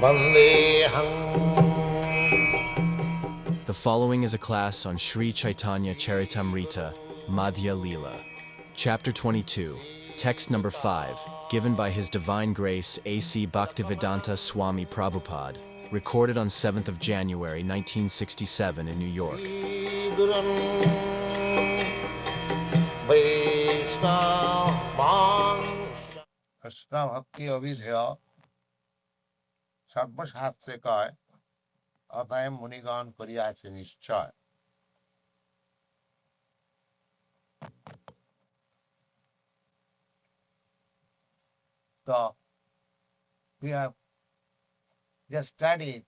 The following is a class on Sri Chaitanya Charitamrita, Madhya Lila, Chapter 22, Text number 5, given by His Divine Grace A.C. Bhaktivedanta Swami Prabhupada, recorded on 7th of January 1967 in New York. Krishna Bhakti Avidya Sarvashastre kaya Adayam Munigan Kariyache Nishchay. So, we have just studied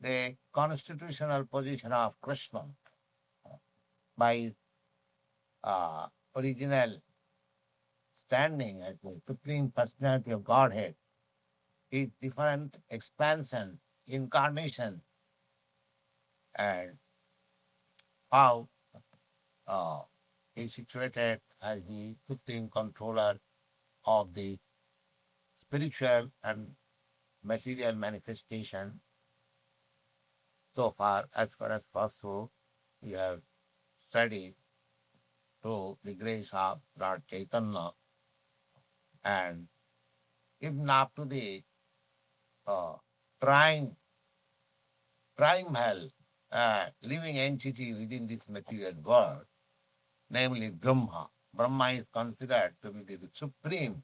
the constitutional position of Krishna by original standing as the Supreme Personality of Godhead, his different expansion, incarnation, and how he is situated as the Supreme Controller of the spiritual and material manifestation. So far as first two, we have studied through the grace of Lord Chaitanya, and even up to the primal living entity within this material world, namely Brahma. Brahma is considered to be the supreme.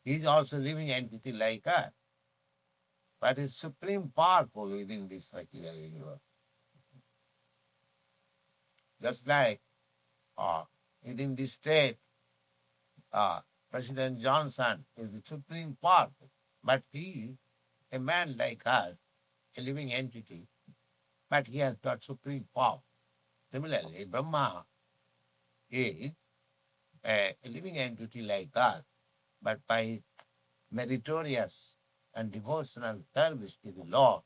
He is also a living entity like us, but is supreme powerful within this material universe. Just like within this state, President Johnson is the supreme powerful, but he is a man like us, a living entity, but he has got supreme power. Similarly, Brahma is a living entity like us, but by meritorious and devotional service to the Lord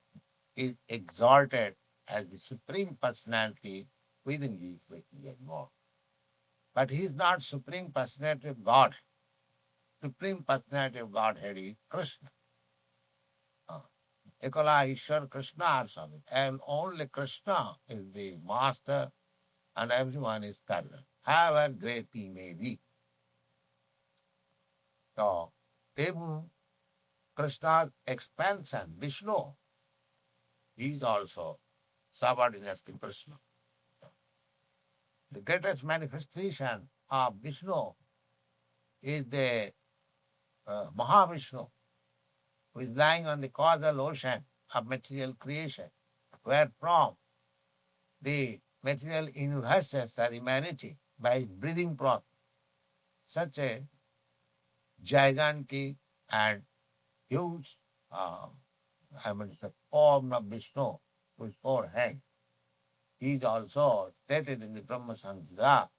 is exalted as the Supreme Personality within the material world. But he is not Supreme Personality of God. Supreme Personality of Godhead is Krishna. Ekala Ishwar Krishna Arsami. And only Krishna is the master and everyone is servant, however great he may be. So, even Krishna's expansion, Vishnu, is also subordinate to Krishna. The greatest manifestation of Vishnu is the Mahavishnu, who is lying on the causal ocean of material creation, wherefrom the material universes are emanating by breathing process. Such a gigantic and huge form of Vishnu with 4 hands. He is also stated in the Brahma Samhita,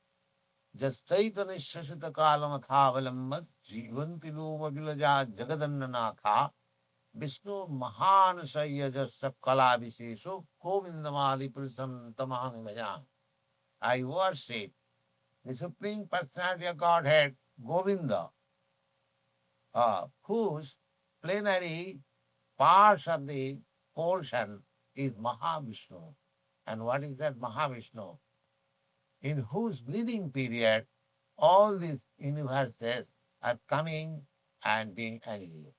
Jastaitani Shashita Kalamakhavalambad Jivanti Luma Vilaja Jagadannanakha Vishnu Mahanasaya Sapkala Viseshu Govindamadi Prisam Tamanivayam. I worship the Supreme Personality of Godhead, Govinda, whose plenary parts of the portion is Mahavishnu. And what is that Mahavishnu? In whose breathing period all these universes are coming and being annihilated.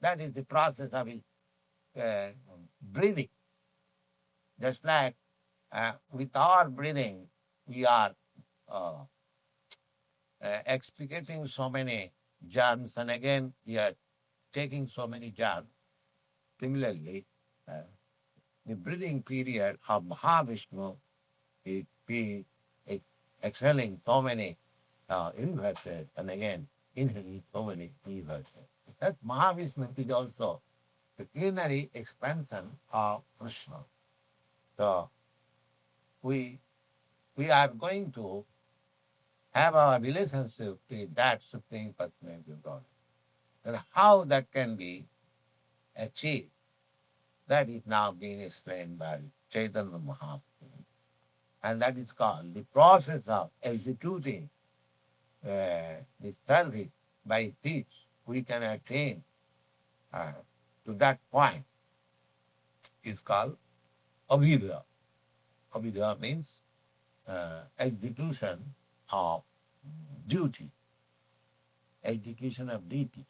That is the process of breathing. Just like with our breathing, we are expiating so many germs, and again we are taking so many germs. Similarly, the breathing period of Mahavishnu is exhaling so many inverted, and again inhaling so many inverted. That Mahavishnu is also the plenary expansion of Krishna. So we are going to have our relationship with that Supreme Personality of God. And how that can be achieved, that is now being explained by Chaitanya Mahaprabhu. And that is called the process of executing this service by which we can attain to that point is called abhidya. Abhidya means execution of duty, execution of duty,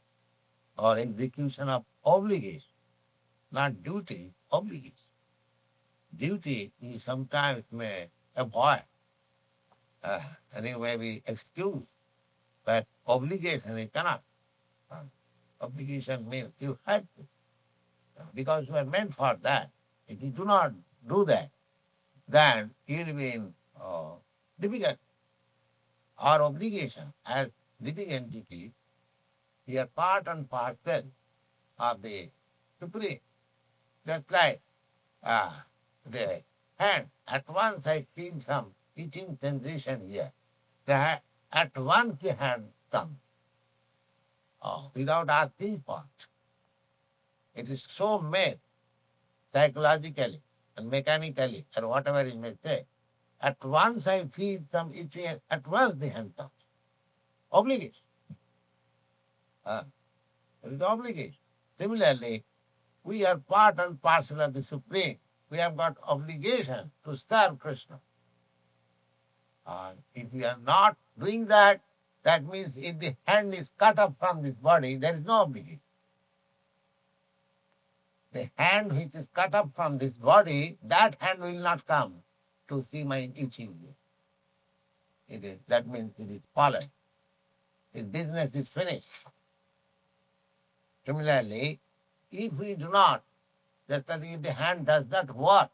or execution of obligation, not duty, obligation. Duty we sometimes may avoid, anyway we excuse, but obligation we cannot. Obligation means you have to, because you are meant for that. If you do not do that, then you will be in difficult. Our obligation as living entity, we are part and parcel of the Supreme. Just like the hand, at once I feel some itching sensation here. At once the hand comes, without asking for it. It is so made psychologically and mechanically, or whatever you may say. At once I feel some itching, at once the hand comes. Obligation. It is obligation. Similarly, we are part and parcel of the Supreme. We have got obligation to serve Krishna. And if we are not doing that, that means if the hand is cut off from this body, there is no obligation. The hand which is cut off from this body, that hand will not come to see my teaching. That means it is fallen. His business is finished. Similarly, if we do not, just as if the hand does not work,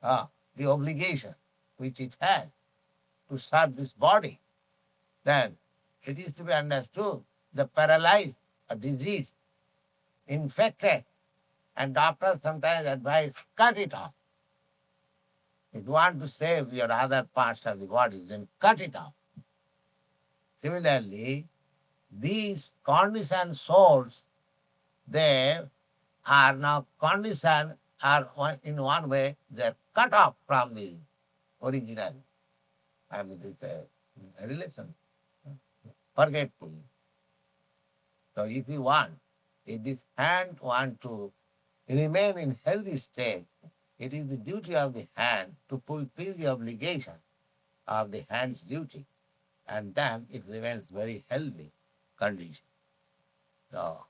the obligation which it has to serve this body, then it is to be understood the paralyzed, a disease, infected, and doctors sometimes advise cut it off. If you want to save your other parts of the body, then cut it off. Similarly, these conditioned souls, they are now conditioned, in one way, they are cut off from the original. I mean, this relation. Forgetful. So if you want, if this hand want to remain in healthy state, it is the duty of the hand to fulfill the obligation of the hand's duty, and then it remains very healthy condition. So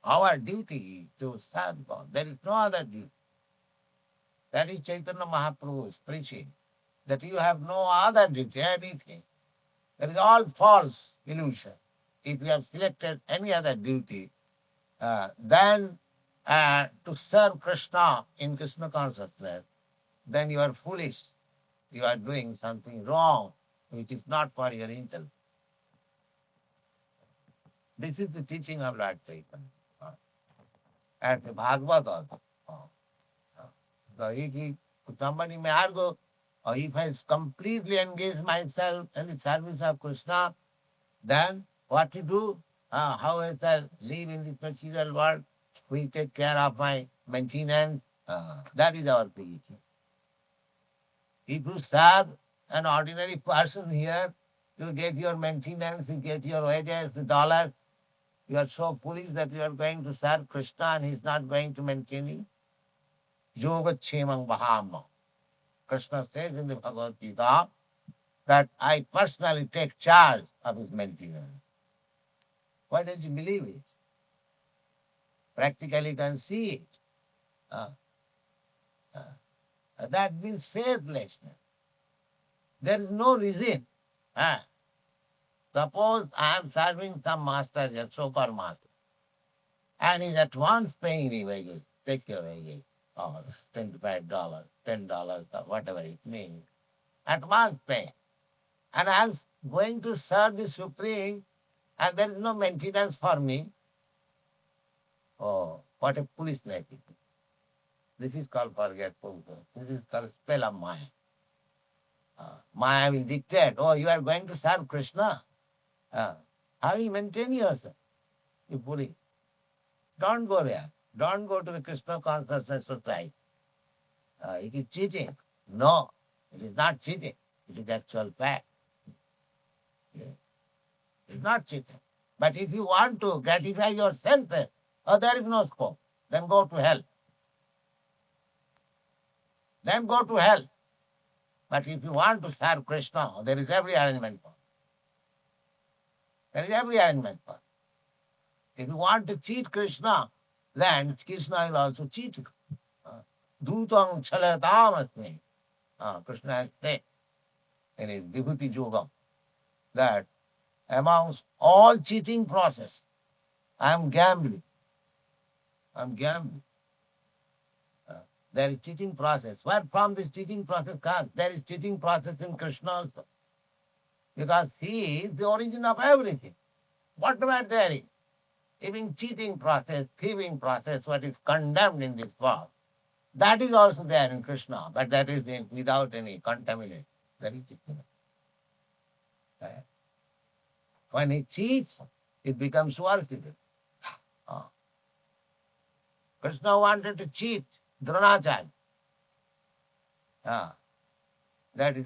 our duty is to serve God. There is no other duty. That is Chaitanya Mahaprabhu's preaching, that you have no other duty, anything. That is all false illusion. If you have selected any other duty, then to serve Krishna in Krishna consciousness, then you are foolish. You are doing something wrong, which is not for your intellect. This is the teaching of Lord Chaitanya. At the Bhagavad also. So if somebody may argue, or if I completely engage myself in the service of Krishna, then what to do? How I shall live in this material world? We take care of my maintenance. That is our teaching. If you serve an ordinary person here, you get your maintenance, you get your wages, the dollars. You are so foolish that you are going to serve Krishna and he is not going to maintain you. Yoga Chemang Bahama. Krishna says in the Bhagavad Gita that I personally take charge of his maintenance. Why don't you believe it? Practically you can see it. That means faithlessness. There is no reason. Suppose I am serving some master, a so-called master, and he is at once paying me wages, take your wages, or $25, $10, or whatever it means. At once pay. And I am going to serve the Supreme, and there is no maintenance for me. Oh, what a foolishness it is. This is called forgetfulness. This is called spell of Maya. Maya will dictate, oh, you are going to serve Krishna. How will you maintain yourself? You foolish. Don't go there. Don't go to the Krishna consciousness society. It is cheating. No, it is not cheating. It is actual fact. Yeah. It is not cheating. But if you want to gratify your senses, oh, there is no scope. Then go to hell. Then go to hell. But if you want to serve Krishna, there is every arrangement for. There is every arrangement for. If you want to cheat Krishna, then Krishna will also cheat you. Dhutang chalatam. Krishna has said in his devotee yoga that amongst all cheating process, I am gambling. I am gambling. There is cheating process. Where from this cheating process comes? There is cheating process in Krishna also. Because he is the origin of everything. Whatever there is, even cheating process, thieving process, what is condemned in this world, that is also there in Krishna, but that is without any contamination. That is cheating. When he cheats, it becomes worthless. Krishna wanted to cheat Dronacharya. That is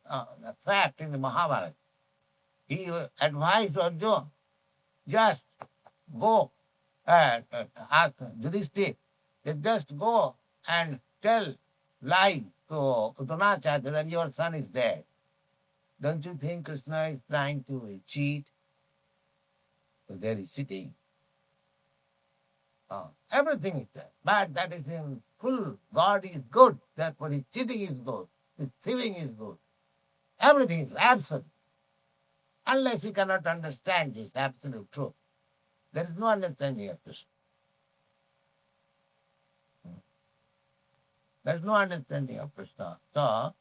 a fact in the Mahabharata. He advised Arjuna, just go and ask Yudhishthira, just go and tell lie to Dronacharya that your son is dead. Don't you think Krishna is trying to cheat? So there is cheating. Everything is there. But that is in full. God is good. Therefore his cheating is good. His thieving is good. Everything is absolute. Unless we cannot understand this absolute truth, there is no understanding of Krishna. There is no understanding of Krishna. So,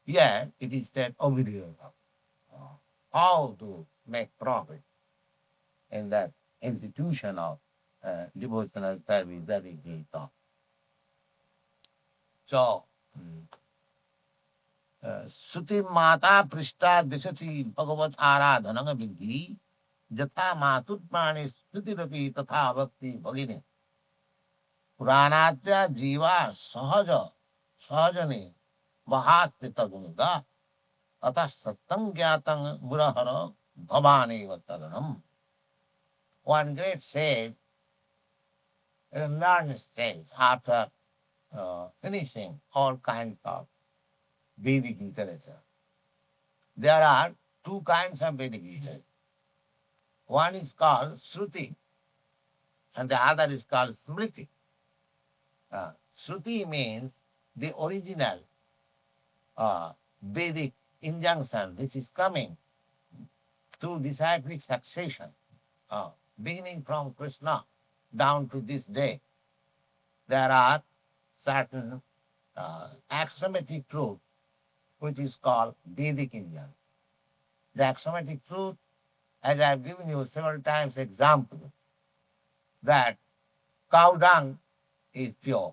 yeah, it is that overview of how to make profit in that institution of devotional service that is Gita. So, Suti Mata Prishta Dishati Bhagavad Aradhananga Vidhi Jata Matut Prani Stuti Rapi Tatha Bhakti Bhagini Puranatya Jiva Sahajani Vahatvita Gunuda Atas Satam Gyatang Murahara Bhavani Vatadanam. One great sage, a learned sage, after finishing all kinds of Vedic literature. There are two kinds of Vedic literature. One is called sruti and the other is called smriti. Sruti means the original Vedic injunction. This is coming through disciplic succession, beginning from Krishna down to this day. There are certain axiomatic truth which is called Vedic injunction. The axiomatic truth, as I have given you several times example, that cow dung is pure.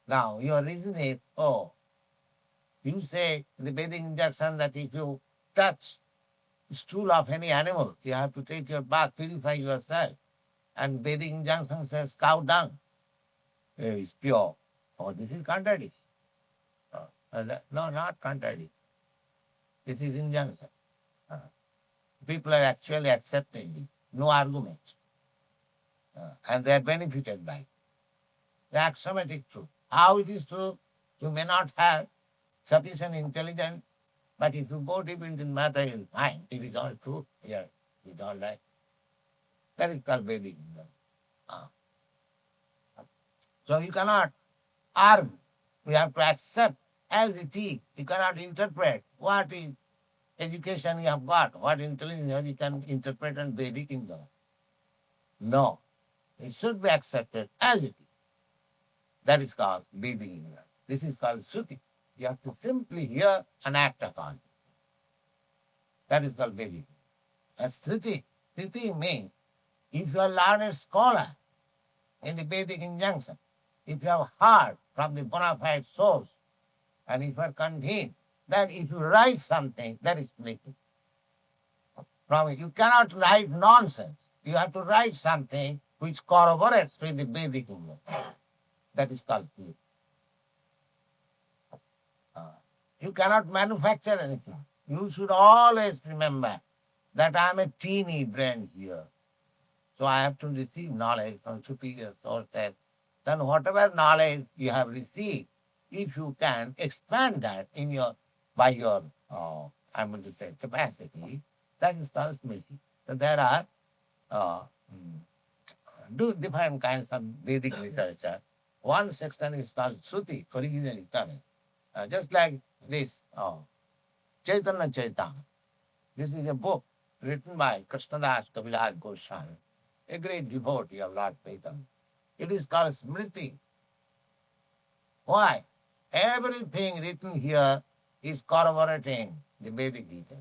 Now your reason is, you say the Vedic injunction that if you touch stool of any animal, you have to take your bath, purify yourself. And Vedic injunction says cow dung is pure. This is contradiction. No, not contradiction. This is injunction. People are actually accepting it. No arguments. And they are benefited by it. The axiomatic truth. How it is true, you may not have sufficient intelligence, but if you go deep into matter, you'll find it is all true. Yeah, it's all right. That is called Vedic. So you cannot argue. You have to accept as it is. You cannot interpret what is education you have got, what intelligence you can interpret and Vedic in them. No. It should be accepted as it is. That is called Vedic. This is called sruti. You have to simply hear and act upon it. That is called Vedic. And sruti means if you are a learned scholar in the Vedic injunction, if you have heard from the bona fide source, and if you are convinced, then if you write something, that is smriti. From it, you cannot write nonsense. You have to write something which corroborates with the Vedic injunction. That is called Vedic. You cannot manufacture anything. You should always remember that I am a teeny brain here. So I have to receive knowledge from superior sources. Then whatever knowledge you have received, if you can expand that in your by your I'm going to say capacity, that is called mercy. So there are uh, mm, different kinds of Vedic research. One section is called sruti, originally Tamil. Just like this Chaitanya Chaitanya. This is a book written by Krishnadas Kaviraj Goswami, a great devotee of Lord Chaitanya. It is called Smriti. Why? Everything written here is corroborating the Vedic Gita.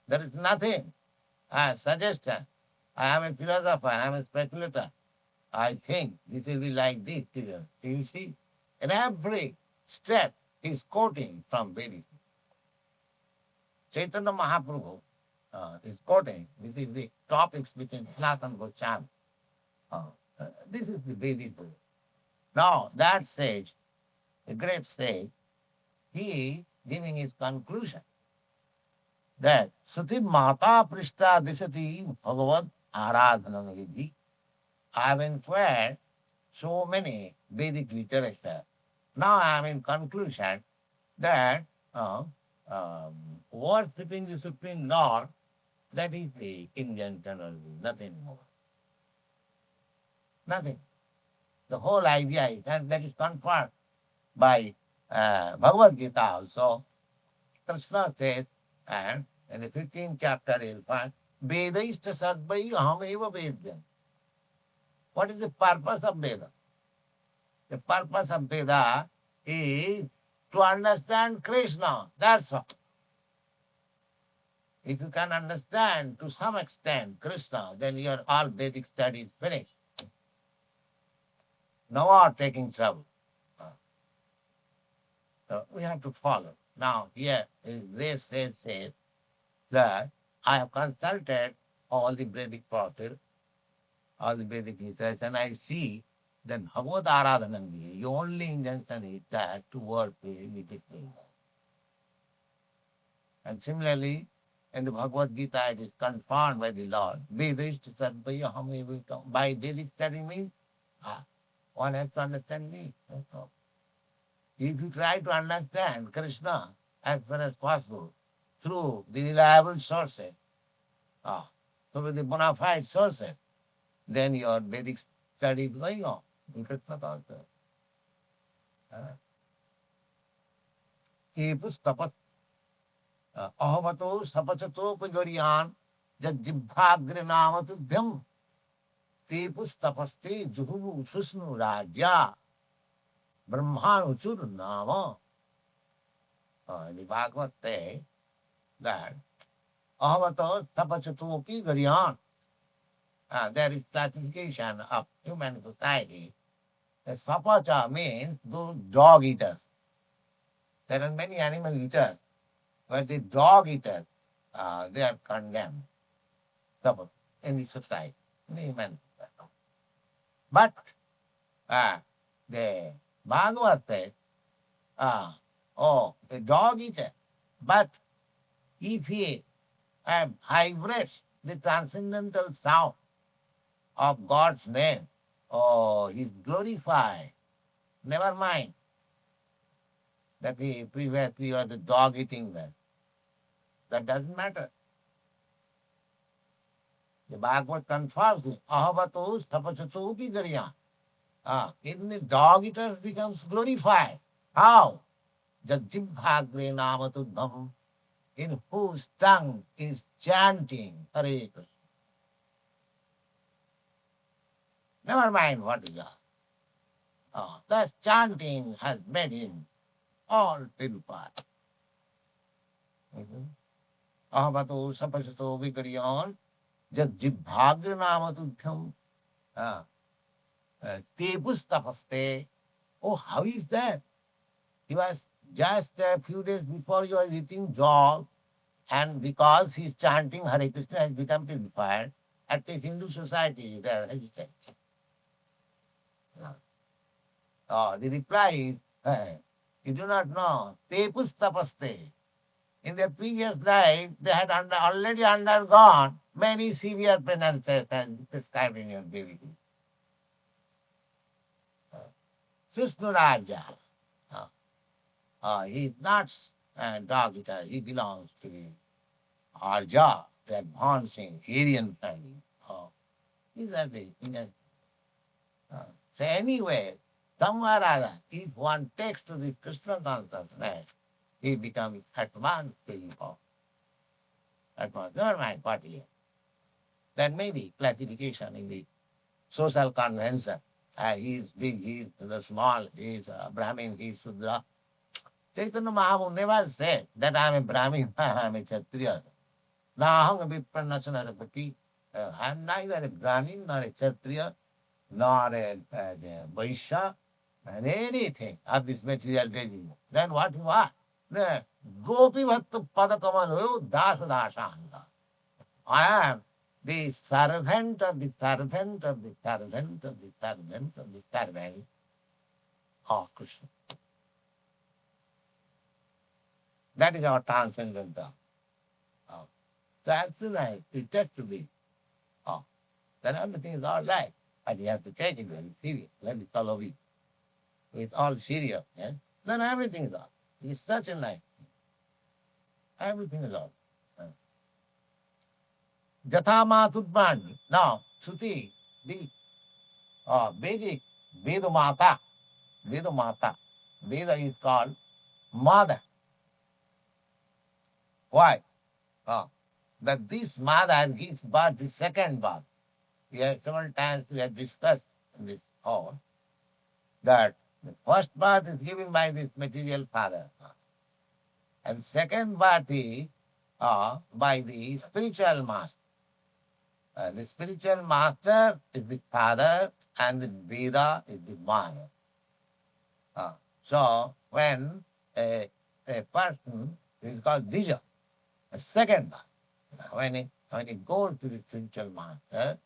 There is nothing. Suggestion. I am a philosopher, I am a speculator. I think this will be like this. You see? In every step is quoting from Vedic. Chaitanya Mahaprabhu is quoting. This is the topics between Nath and Goswami. This is the Vedic book. Now, that sage, the great sage, he giving his conclusion that Suti Mata Prishta Dishati Bhagavad Aradhana Vidhi. I have inquired so many Vedic literature. Now I am in conclusion that worshipping the Supreme Lord, that is the Indian general, nothing more. Nothing. The whole idea is, and that is confirmed by Bhagavad Gita also. Krishna says, and in the 15th chapter you'll find, Vedaista Sadvai Ahameva Vedyam. What is the purpose of Veda? The purpose of Veda is to understand Krishna. That's all. If you can understand to some extent Krishna, then your all Vedic studies finished. No more taking trouble. So we have to follow. Now here is this says that I have consulted all the Vedic prophets, all the Vedic research, and I see that Bhagavad Aradhanam, the only injunction is that to work with it. And similarly, in the Bhagavad Gita, it is confirmed by the Lord. Vedaista Sadvaya Hameva. By Vedic study means one has to understand me. If you try to understand Krishna as far as possible through the reliable sources, through the bona fide sources, then your Vedic study is going on in Krishna consciousness. Tapat ahavato sapachato pagariyan jajjibhagre namatubhyam tepus tapaste juhu tusnu raja brahmanuchur nama. The Bhagavad says that ahavato tapachato pagariyan. There is stratification of human society. The sapacha means those dog eaters. There are many animal eaters, but the dog eaters, they are condemned in the society, in the human society. But the Bhagavad says, a dog eater, but if he vibrates the transcendental sound of God's name, he's glorified. Never mind that he previously was the dog eating man. That doesn't matter. The Bhagavad confirms this. Ahavato tapasato pigariya. Even the dog eater becomes glorified. How? Jajjibhagre namatudham, in whose tongue is chanting Hare Krishna. Never mind what is that. Thus chanting has made him all purified. Ahavato sapasato vigariyan jajjibhagre namatudhyam stepus tapaste. Oh, how is that? He was just a few days before he was eating jog, and because he is chanting Hare Krishna has become purified. At the Hindu society, they are hesitant. The reply is, you do not know. Tepus tapaste. in their previous life, they had already undergone many severe penances and prescribed in your Vedic. Krishna Raja, he is not dog eater, he belongs to the Arja, the advancing Aryan family. He's as a, so anyway, somewhere or other, if one takes to the Krishna consciousness, he becomes Atman people. Atman, never mind, partly. That may be classification in the social convention. He is big, he is small, he is Brahmin, he is Sudra. Chaitanya Mahaprabhu never said that I am a Brahmin, I am a Kshatriya. Naham Vipranasanarapati. I am neither a Brahmin nor a Kshatriya, nor a Vaishya, and anything of this material regime. Then what you are? The Gopi Bhattu Padakamal Dasa Dasanga. I am the servant of the servant of the servant of the servant of the servant of Krishna. That is our transcendental. That's right. It has to be. Then everything is all right. But he has to take it very serious. Let me follow it. It's all serious. Yeah? Then everything is all. It's such a life. Everything is all. Jatha Matudbani. Now, Sruti, the basic Veda Mata. Veda Mata. Veda is called mother. Why? That this mother gives birth the second birth. Several times we have discussed in this hall that the first birth is given by this material father. And second birth is by the spiritual master. The spiritual master is the father and the Veda is the mother. So when a person is called Dija, a second birth, when he goes to the spiritual master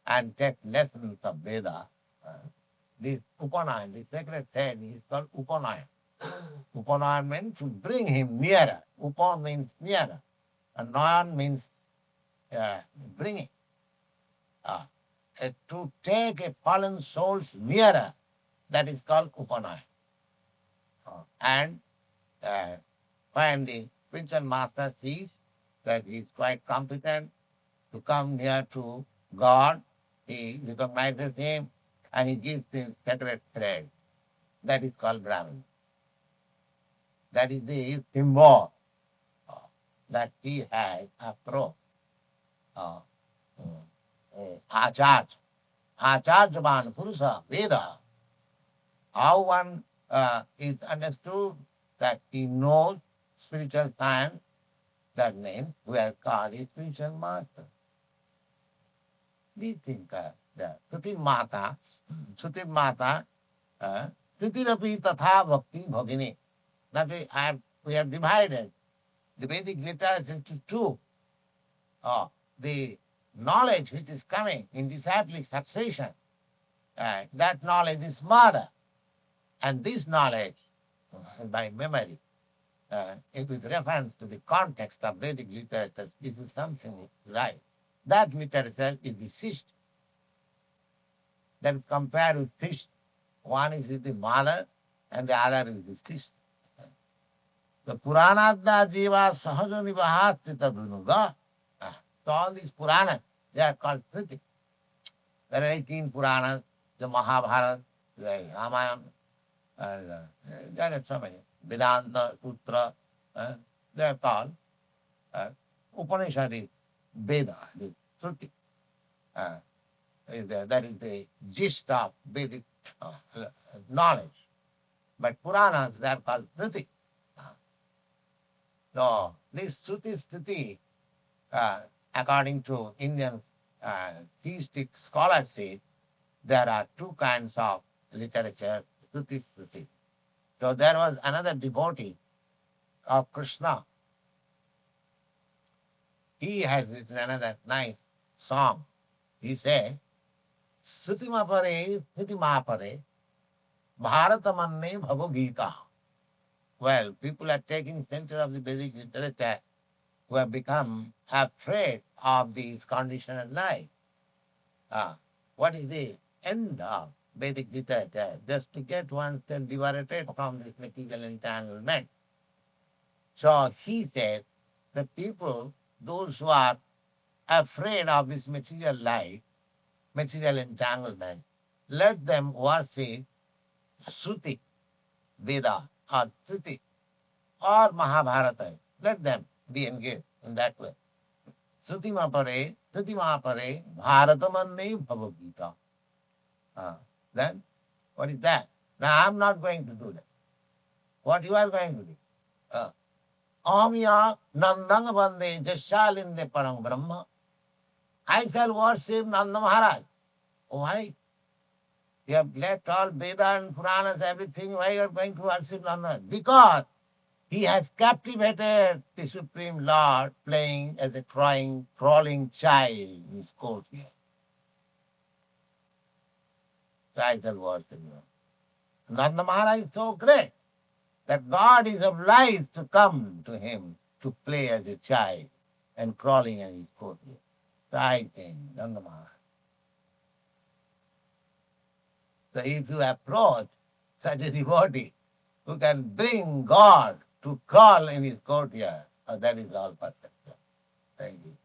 and takes lessons of Veda, this Upanayan, the sacred said is called Upanayan. Upanayan means to bring him nearer. Upan means nearer. And Nayan means bringing. To take a fallen soul nearer, that is called Upanayan. And when the spiritual master sees that he is quite competent to come near to God, he recognizes him and he gives the sacred thread. That is called Brahman. That is the symbol that he has approached. Acharya. Acharyavan Purusa Veda. How one is understood that he knows spiritual science, that means we are called a spiritual master. These things are there. Sruti Mata, Srutirapi Tatha Bhakti Bhagini. That we have divided the Vedic literature into two. The knowledge which is coming in disciplic succession, that knowledge is mother. And this knowledge, by memory, it is reference to the context of Vedic literature, this is something right. That literature is the system. That is compared with fish. One is with the mother and the other is the system. The Puranadda Jiva Sahaja Nivahat Trita Brunuga. So all these Puranas, they are called Sruti. There are 18 Puranas, the Mahabharata, the Ramayana, there are so many. Vedanta, Sutra, they are called Upanishad is Veda, the Sruti. That is the gist of Vedic knowledge. But Puranas, they are called Sruti. So this Sruti Sruti, according to Indian theistic scholarship, there are two kinds of literature, Sruti Sruti. So there was another devotee of Krishna. He has written another nice song. He said, Srutimapare, Srutimapare, Bharatamanne Bhavo Gita. Well, people are taking center of the Vedic literature who have become afraid of this conditional life. What is the end of Vedic literature? Just to get oneself liberated from this material entanglement. So he said, the people, those who are afraid of this material life, material entanglement, let them worship Sruti, Veda, or Sruti, or Mahabharata. Let them be engaged in that way. Sruti Mahapare, Bharatamande Bhagavad Gita. Then, what is that? Now, I'm not going to do that. What you are going to do? Amiya Nandang Bande Jashalinde Parang Brahma. I shall worship Nanda Maharaj. Why? You have left all Veda and Puranas, everything. Why you are going to worship Nanda? Because he has captivated the Supreme Lord playing as a crawling child in his courtyard. So I shall worship him. Nanda Maharaj is so great that God is obliged to come to him to play as a child and crawling in his courtyard. So I think Nanda Maharaj. So if you approach such a devotee who can bring God to crawl in his courtyard, that is all perfect. Thank you.